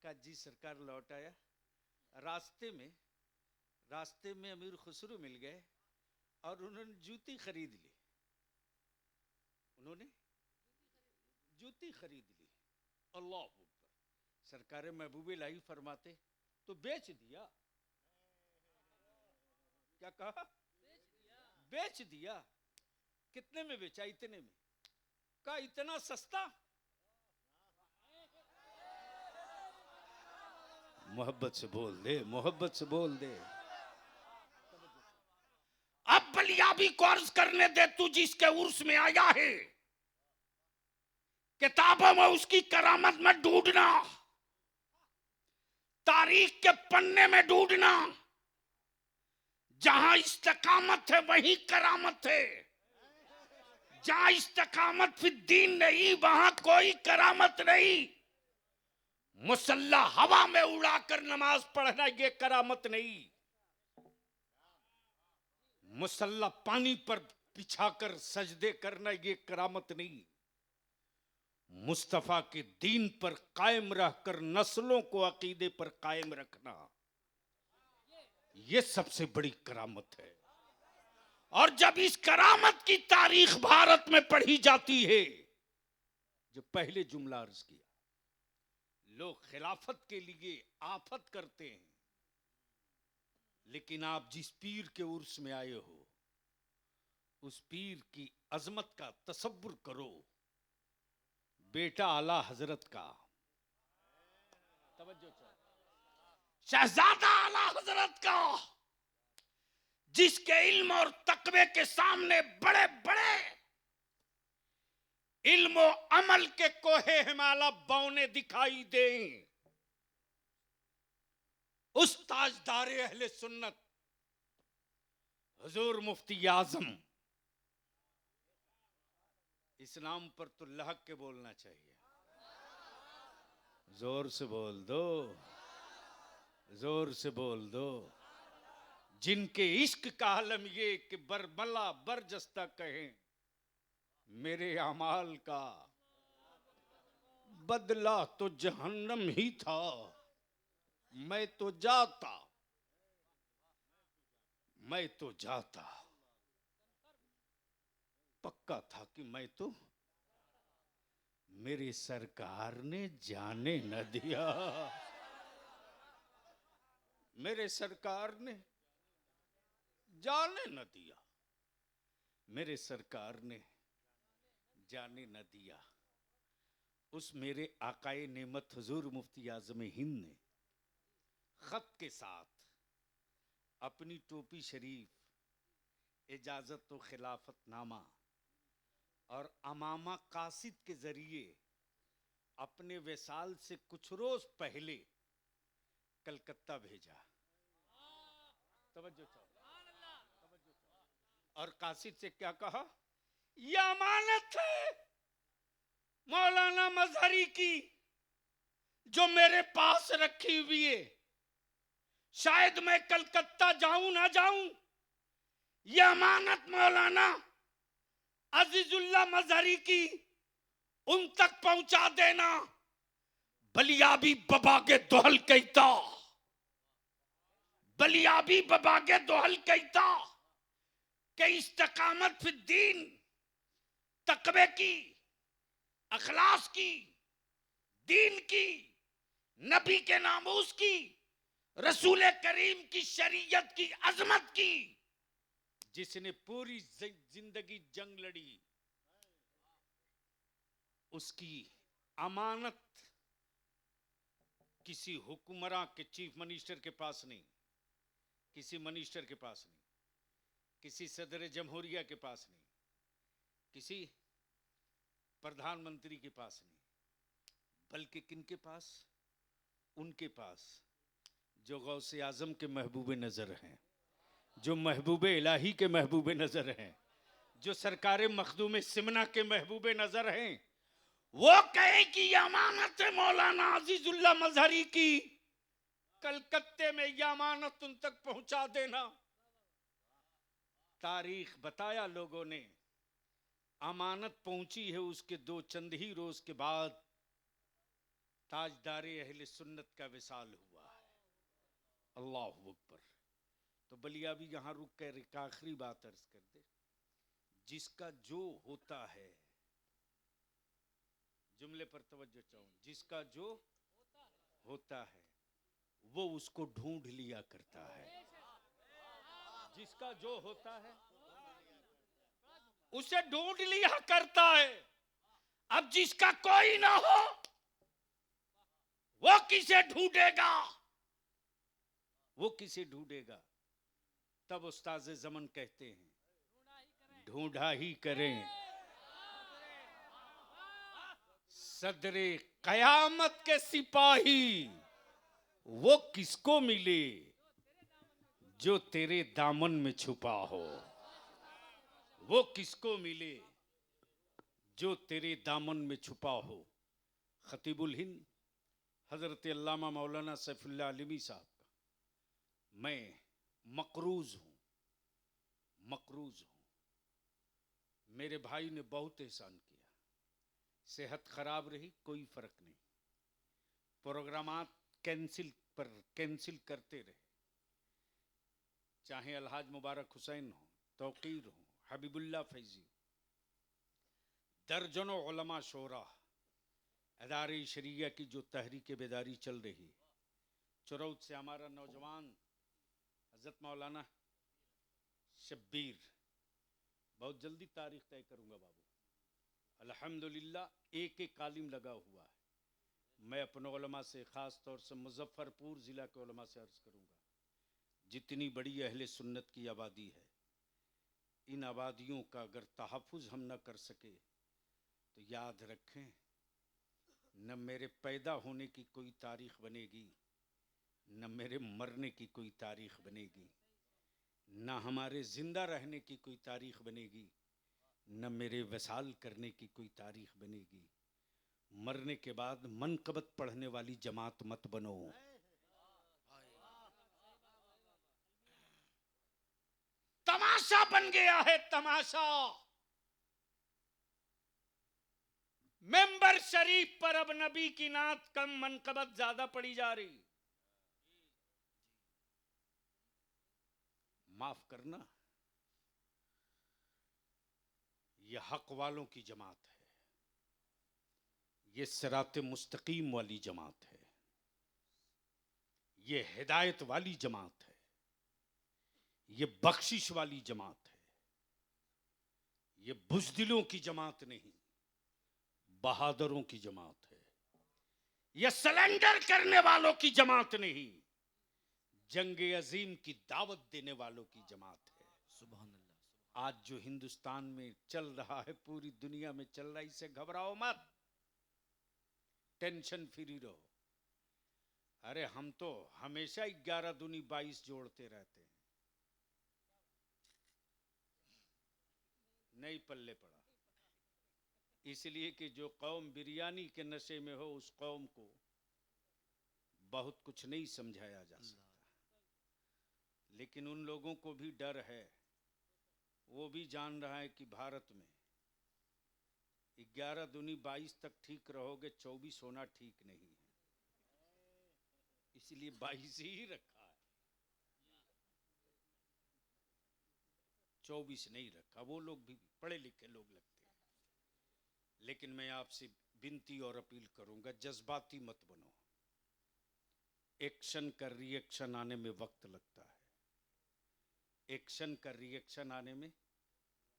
कहा जी सरकार लौट आया। रास्ते में अमीर खुसरू मिल गए और उन्होंने जूती खरीद ली। उन्होंने जूती खरीद ली। अल्लाह अकबर। सरकार महबूब इलाही फरमाते, तो बेच दिया। क्या कहा? बेच दिया। कितने में बेचा? इतने में। कहा इतना सस्ता? मोहब्बत से बोल दे, मोहब्बत से बोल दे। अब बलियाबी को अर्ज करने दे, तू जिसके उर्स में आया है, किताबों में उसकी करामत में ढूंढना, तारीख के पन्ने में ढूंढना। जहां इस्तकामत है वहीं करामत है। जहां इस्तकामत फिर दीन नहीं, वहां कोई करामत नहीं। मुसल्ला हवा में उड़ाकर नमाज पढ़ना ये करामत नहीं। मुसल्ला पानी पर बिछाकर सजदे करना ये करामत नहीं। मुस्तफा के दीन पर कायम रहकर नस्लों को अकीदे पर कायम रखना, ये सबसे बड़ी करामत है। और जब इस करामत की तारीख भारत में पढ़ी जाती है, जो पहले जुमला अर्ज किया, लोग खिलाफत के लिए आफत करते हैं, लेकिन आप जिस पीर के उर्स में आए हो, उस पीर की अजमत का तसव्वुर करो। बेटा आला हजरत का, तवज्जो शहजादा आला हजरत का, जिसके इल्म और तकवे के सामने बड़े बड़े इल्म और अमल के कोहे हिमालय बौने दिखाई दें, उस ताजदारे अहले सुन्नत हुजूर मुफ्ती आजम, इस नाम पर तो लहक के बोलना चाहिए। जोर से बोल दो, जोर से बोल दो। जिनके इश्क का आलम ये कि बरमला बरजस्ता कहें, मेरे अमाल का बदला तो जहन्नम ही था, मैं तो जाता, मैं तो जाता। पक्का था कि मैं तो, मेरे सरकार ने जाने न दिया, मेरे सरकार ने जाने न दिया, मेरे सरकार ने जाने न दिया। उस मेरे आकाए नेमत हुजूर मुफ्ती आजम हिंद ने खत के साथ अपनी टोपी शरीफ, इजाजत व खिलाफतनामा और अमामा कासिद के जरिए अपने विसाल से कुछ रोज पहले कलकत्ता भेजा। तवज्जो और कासिद से क्या कहा? यह अमानत है मौलाना मजहरी की, जो मेरे पास रखी हुई है। शायद मैं कलकत्ता जाऊं ना जाऊं, यह अमानत मौलाना अजीजुल्लाह मजहरी की उन तक पहुंचा देना। बलियाबी बबागे दोहल कहता, बलियाबी बबागे दोहल कहता कि इस्तकामत फिर दीन, तकवे की, अखलास की, दीन की, नबी के नामूस की रसूल करीम की शरीयत की अजमत की, जिसने पूरी जिंदगी जंग लड़ी, उसकी अमानत किसी हुक्मरान के चीफ मिनिस्टर के पास नहीं, किसी मिनिस्टर के पास नहीं, किसी सदर जमहूरिया के पास नहीं, किसी प्रधानमंत्री के पास नहीं, बल्कि किनके पास? उनके पास जो गौसे आजम के महबूबे नजर हैं, जो महबूबे इलाही के महबूबे नजर हैं, जो सरकार मखदूम सिमना के महबूबे नजर हैं। वो कहे कि ये अमानत है मौलाना अजीजुल्लाह मजहरी की, कलकत्ते में यह अमानत उन तक पहुंचा देना। तारीख बताया लोगों ने, अमानत पहुंची है उसके दो चंद ही रोज के बाद ताजदारे अहले सुन्नत का विसाल हुआ है। अल्लाह अकबर। तो बलिया भी यहां रुक कर एक आखिरी बात अर्ज कर दे, जिसका जो होता है, जुमले पर तवज्जो चाहूं, जिसका जो होता है वो उसको ढूंढ लिया करता है। जिसका जो होता है उसे ढूंढ लिया करता है। अब जिसका कोई ना हो वो किसे ढूंढेगा? वो किसे ढूंढेगा? तब उस्ताद ज़मन कहते हैं ढूंढा ही करें। सदरे कयामत के सिपाही वो किसको मिले जो तेरे दामन में छुपा हो। वो किसको मिले जो तेरे दामन में छुपा हो। खतीबुल हिंद हजरत अल्लामा मौलाना सैफुल्लाह आलिमी साहब का मैं मकरूज हूं, मकरूज हूं। मेरे भाई ने बहुत एहसान किया, सेहत खराब रही कोई फर्क नहीं, प्रोग्रामात कैंसिल करते रहे, चाहे अलहाज मुबारक हुसैन हो, तौकीर हो, हबीबुल्लाह फैजी हो, दर्जनों उलमा शोरा, अदारे शरिया की जो तहरीक बेदारी चल रही है। चुरौत से हमारा नौजवान हजरत मौलाना शब्बीर, बहुत जल्दी तारीख तय करूंगा बाबू, अल्हम्दुलिल्लाह एक एक कालिम लगा हुआ है। मैं अपने उलमा से ख़ास तौर से मुजफ्फरपुर ज़िला के उलमा से अर्ज़ करूंगा, जितनी बड़ी अहले सुन्नत की आबादी है, इन आबादियों का अगर तहफ़्फ़ुज़ हम न कर सके तो याद रखें, न मेरे पैदा होने की कोई तारीख़ बनेगी, न मेरे मरने की कोई तारीख़ बनेगी, न हमारे ज़िंदा रहने की कोई तारीख़ बनेगी, न मेरे वसाल करने की कोई तारीख़ बनेगी। मरने के बाद मनकबत पढ़ने वाली जमात मत बनो। तमाशा बन गया है तमाशा। मेंबर शरीफ पर अब नबी की नात कम, मनकबत ज्यादा पड़ी जा रही। माफ करना, यह हक वालों की जमात है, ये सिरात मुस्तकीम वाली जमात है, ये हिदायत वाली जमात है, ये बख्शिश वाली जमात है, ये बुज़दिलों की जमात नहीं, बहादुरों की जमात है, यह सलेंडर करने वालों की जमात नहीं, जंग अजीम की दावत देने वालों की जमात है। सुभान अल्लाह। आज जो हिंदुस्तान में चल रहा है, पूरी दुनिया में चल रहा है, इससे घबराओ मत, टेंशन फ्री रहो। अरे हम तो हमेशा 11 दूनी 22 जोड़ते रहते हैं, नहीं पल्ले पड़ा। इसलिए कि जो कौम बिरयानी के नशे में हो, उस कौम को बहुत कुछ नहीं समझाया जा सकता। लेकिन उन लोगों को भी डर है, वो भी जान रहा है कि भारत में 11 दूनी 22 तक ठीक रहोगे, 24 होना ठीक नहीं है, इसलिए 22 ही रखा है, 24 नहीं रखा। वो लोग भी पढ़े लिखे लोग लगते हैं। लेकिन मैं आपसे विनती और अपील करूंगा, जज्बाती मत बनो, एक्शन का रिएक्शन आने में वक्त लगता है, एक्शन का रिएक्शन आने में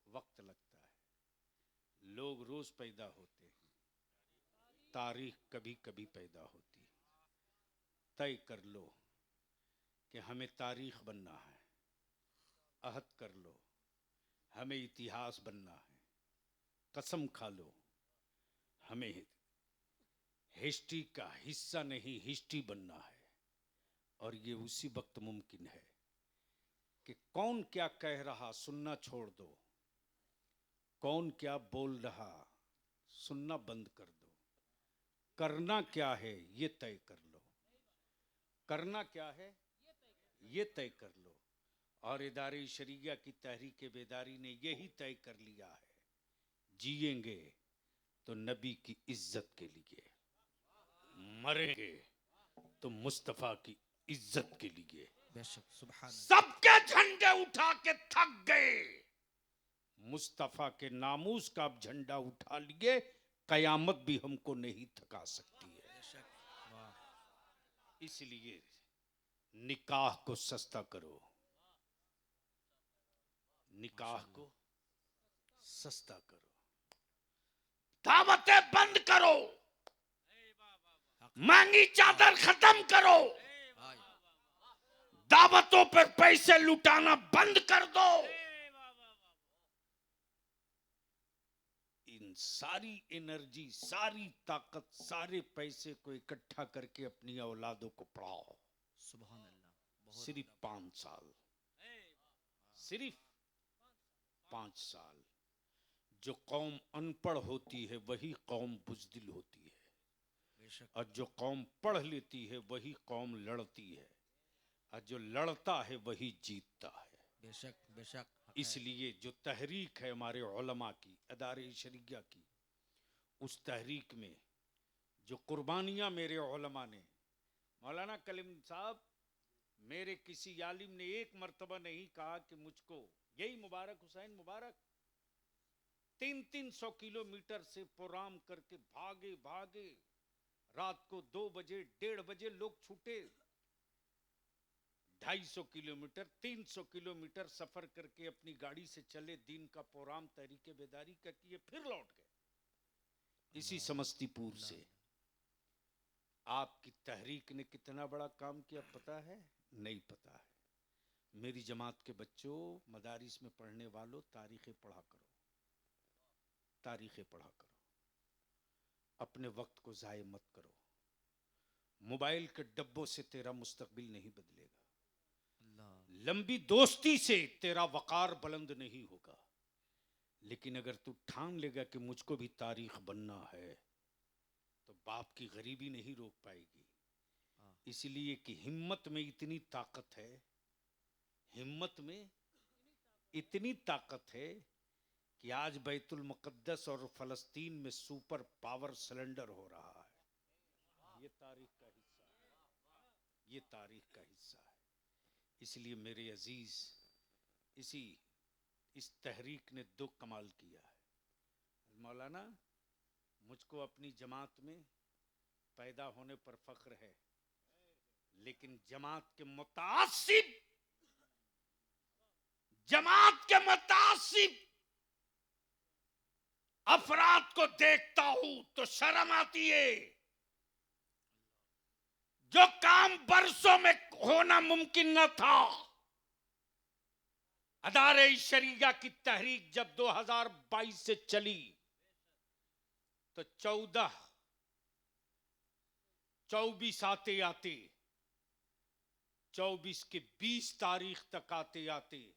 वक्त लगता है। लोग रोज पैदा होते हैं, तारीख कभी कभी पैदा होती है। तय कर लो कि हमें तारीख बनना है, अहद कर लो हमें इतिहास बनना है, कसम खा लो हमें हिस्ट्री का हिस्सा नहीं हिस्ट्री बनना है। और ये उसी वक्त मुमकिन है कि कौन क्या कह रहा सुनना छोड़ दो, कौन क्या बोल रहा सुनना बंद कर दो। करना क्या है ये तय कर लो, करना क्या है ये तय कर लो। और इदारे शरिया की तहरीक बेदारी ने यही तय कर लिया है, जिएंगे तो नबी की इज्जत के लिए, मरेंगे तो मुस्तफा की इज्जत के लिए। बेशक सुभान सबके झंडे उठा के थक गए, मुस्तफा के नामूस का अब झंडा उठा लिए, कयामत भी हमको नहीं थका सकती है। बेशक वाह इसलिए निकाह को सस्ता करो, निकाह को सस्ता करो, दावतें बंद करो, महंगी चादर खत्म करो, भाई दावतों पर पैसे लुटाना बंद कर दो। इन सारी एनर्जी, सारी ताकत, सारे पैसे को इकट्ठा करके अपनी औलादों को पढ़ाओ। सुभान अल्लाह बहुत सिर्फ 5 साल, सिर्फ 5 साल। जो कौम अनपढ़ होती है वही कौम बुज़दिल होती है, बेशक और जो कौम पढ़ लेती है वही कौम लड़ती है, और जो लड़ता है वही जीतता है। बेशक बेशक हक है। इसलिए जो तहरीक है हमारे उलमा की, अदारे शरिया की, उस तहरीक में जो कुर्बानियां मेरे उलमा ने, मौलाना कलीम साहब, मेरे किसी आलिम ने एक मर्तबा नहीं कहा कि मुझको, यही मुबारक हुसैन मुबारक 300 किलोमीटर से प्रोग्राम करके भागे भागे, रात को 2 बजे 1:30 बजे लोग छूटे, 250 किलोमीटर 300 किलोमीटर सफर करके अपनी गाड़ी से चले, दिन का प्रोग्राम तहरीके बेदारी का किए, फिर लौट गए इसी समस्तीपुर से। आपकी तहरीक ने कितना बड़ा काम किया पता है? नहीं पता है। मेरी जमात के बच्चों, मदारिस में पढ़ने वालों, तारीखें पढ़ा करो, तारीखें पढ़ा करो, अपने वक्त को जाये मत करो। मोबाइल के डब्बों से तेरा मुस्तकबिल नहीं बदलेगा, अल्लाह लंबी दोस्ती से तेरा वकार बुलंद नहीं होगा। लेकिन अगर तू ठान लेगा कि मुझको भी तारीख बनना है, तो बाप की गरीबी नहीं रोक पाएगी। हाँ। इसलिए कि हिम्मत में इतनी ताकत है, हिम्मत में इतनी ताकत है कि आज बैतुल मुकद्दस और फलस्तीन में सुपर पावर सिलेंडर हो रहा है। ये तारीख का हिस्सा है, ये तारीख का हिस्सा है। इसलिए मेरे अजीज, इस तहरीक ने 2 कमाल किया है। मौलाना, मुझको अपनी जमात में पैदा होने पर फख्र है, लेकिन जमात के मुतासिब अफराद को देखता हूं तो शर्म आती है। जो काम बरसों में होना मुमकिन न था, अदारे शरिया की तहरीक जब 2022 से चली तो 24 आते आते 24 के 20 तारीख तक आते आते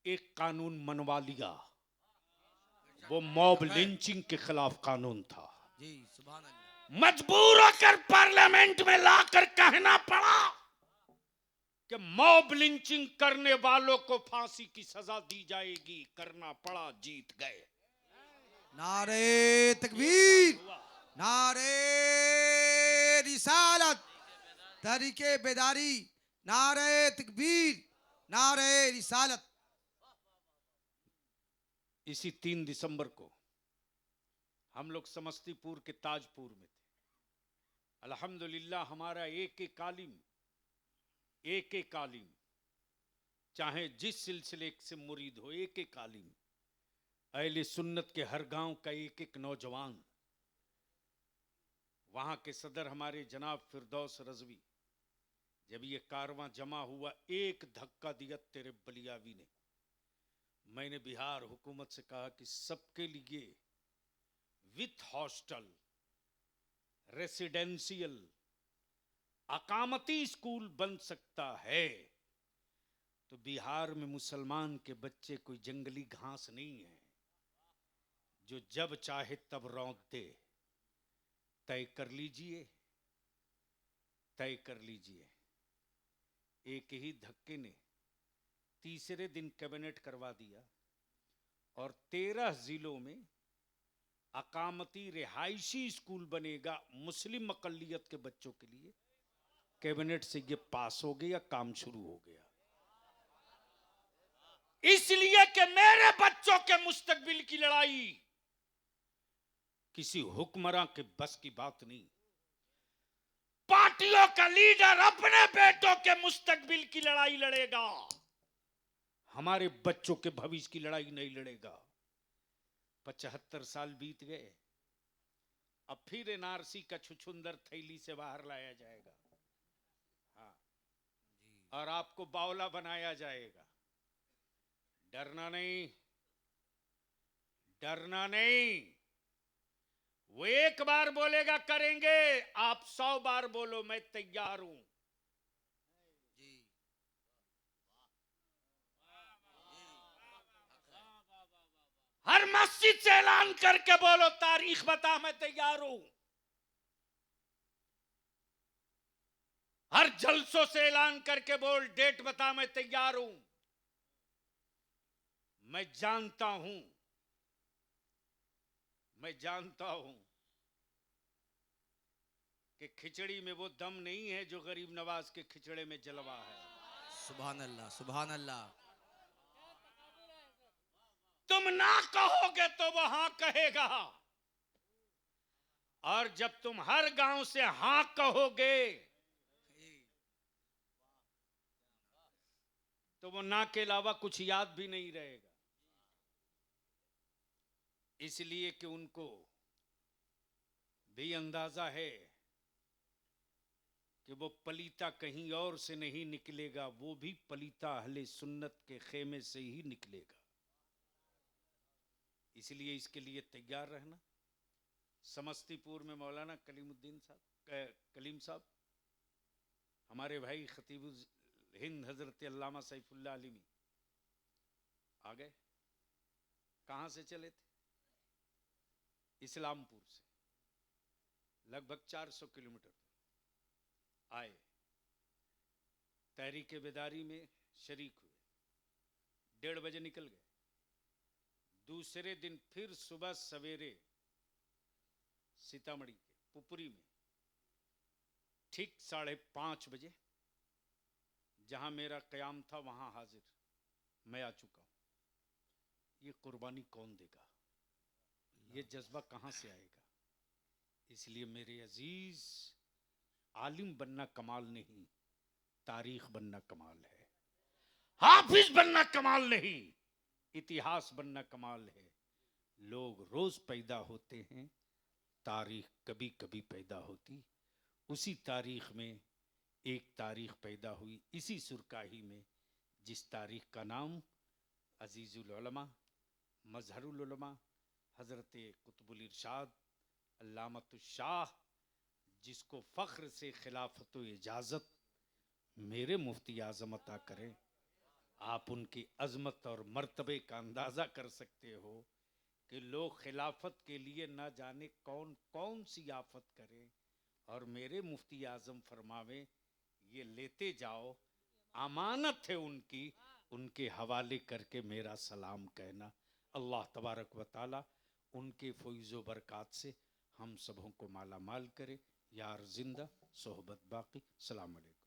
एक कानून मनवा लिया। वो मॉब लिंचिंग के खिलाफ कानून था। जी सुभान अल्लाह मजबूर होकर पार्लियामेंट में लाकर कहना पड़ा कि मॉब लिंचिंग करने वालों को फांसी की सजा दी जाएगी। करना पड़ा, जीत गए। नारे तकबीर, नारे रिसालत, तहरीके बेदारी, नारे तकबीर, नारे रिसालत। इसी 3 दिसंबर को हम लोग समस्तीपुर के ताजपुर में थे। अल्हम्दुलिल्लाह हमारा एक एक आलिम चाहे जिस सिलसिले से मुरीद हो, एक एक आलिम, अहले सुन्नत के हर गांव का एक एक नौजवान, वहां के सदर हमारे जनाब फिरदौस रजवी, जब ये कारवां जमा हुआ एक धक्का दिया तेरे बलियावी ने। मैंने बिहार हुकूमत से कहा कि सबके लिए विथ हॉस्टल रेसिडेंशियल अकामती स्कूल बन सकता है, तो बिहार में मुसलमान के बच्चे कोई जंगली घास नहीं है जो जब चाहे तब रौंद दे। तय कर लीजिए, तय कर लीजिए। एक ही धक्के ने तीसरे दिन कैबिनेट करवा दिया और 13 जिलों में अकामती रिहायशी स्कूल बनेगा मुस्लिम अकलियत के बच्चों के लिए। कैबिनेट से ये पास हो गया, काम शुरू हो गया। इसलिए कि मेरे बच्चों के मुस्तकबिल की लड़ाई किसी हुक्मरान के बस की बात नहीं। पार्टियों का लीडर अपने बेटों के मुस्तकबिल की लड़ाई लड़ेगा, हमारे बच्चों के भविष्य की लड़ाई नहीं लड़ेगा। 75 साल बीत गए, अब फिर एनआरसी का छुछुंदर थैली से बाहर लाया जाएगा, हाँ, और आपको बावला बनाया जाएगा। डरना नहीं, डरना नहीं। वो एक बार बोलेगा करेंगे, आप 100 बार बोलो मैं तैयार हूं। हर मस्जिद से ऐलान करके बोलो तारीख बता मैं तैयार हूं। हर जलसों से ऐलान करके बोल डेट बता मैं तैयार हूं। मैं जानता हूं, मैं जानता हूं कि खिचड़ी में वो दम नहीं है जो गरीब नवाज के खिचड़े में जलवा है। सुभान अल्लाह, सुभान अल्लाह। तुम ना कहोगे तो वो हां कहेगा, और जब तुम हर गांव से हां कहोगे तो वो ना के अलावा कुछ याद भी नहीं रहेगा। इसलिए कि उनको भी अंदाजा है कि वो पलीता कहीं और से नहीं निकलेगा, वो भी पलीता अहले सुन्नत के खेमे से ही निकलेगा। इसलिए इसके लिए तैयार रहना। समस्तीपुर में मौलाना कलीम साहब हमारे भाई खतीबुल हिंद हजरत अल्लामा सैफुल्लाह आलिमी आ गए। कहां से चले थे? इस्लामपुर से, लगभग 400 किलोमीटर आए। तहरीक बेदारी में शरीक हुए, 1:30 बजे निकल गए। दूसरे दिन फिर सुबह सवेरे सीतामढ़ी के पुपरी में ठीक 5:30 बजे जहां मेरा कयाम था वहां हाजिर मैं आ चुका हूं। ये कुर्बानी कौन देगा? ये जज्बा कहां से आएगा? इसलिए मेरे अजीज, आलिम बनना कमाल नहीं, तारीख बनना कमाल है। हाफिज बनना कमाल नहीं, इतिहास बनना कमाल है। लोग रोज पैदा होते हैं, तारीख कभी कभी पैदा होती। उसी तारीख में एक तारीख पैदा हुई इसी सुरकाही में, जिस तारीख का नाम अजीजुल उलमा, मजहरुल उलमा, हजरत कुतुबुल इरशाद अल्लामतुल शाह, जिसको फख्र से खिलाफत व इजाज़त मेरे मुफ्ती आज़म अता करें। आप उनकी अजमत और मर्तबे का अंदाज़ा कर सकते हो कि लोग खिलाफत के लिए न जाने कौन कौन सी आफत करें, और मेरे मुफ्ती आज़म फरमावे ये लेते जाओ, अमानत है उनकी, उनके हवाले करके मेरा सलाम कहना। अल्लाह तबारक व ताला उनके फैज़ो बरक़ात से हम सबों को माला माल करे। यार जिंदा सोहबत बाकी। सलाम अलैकुम।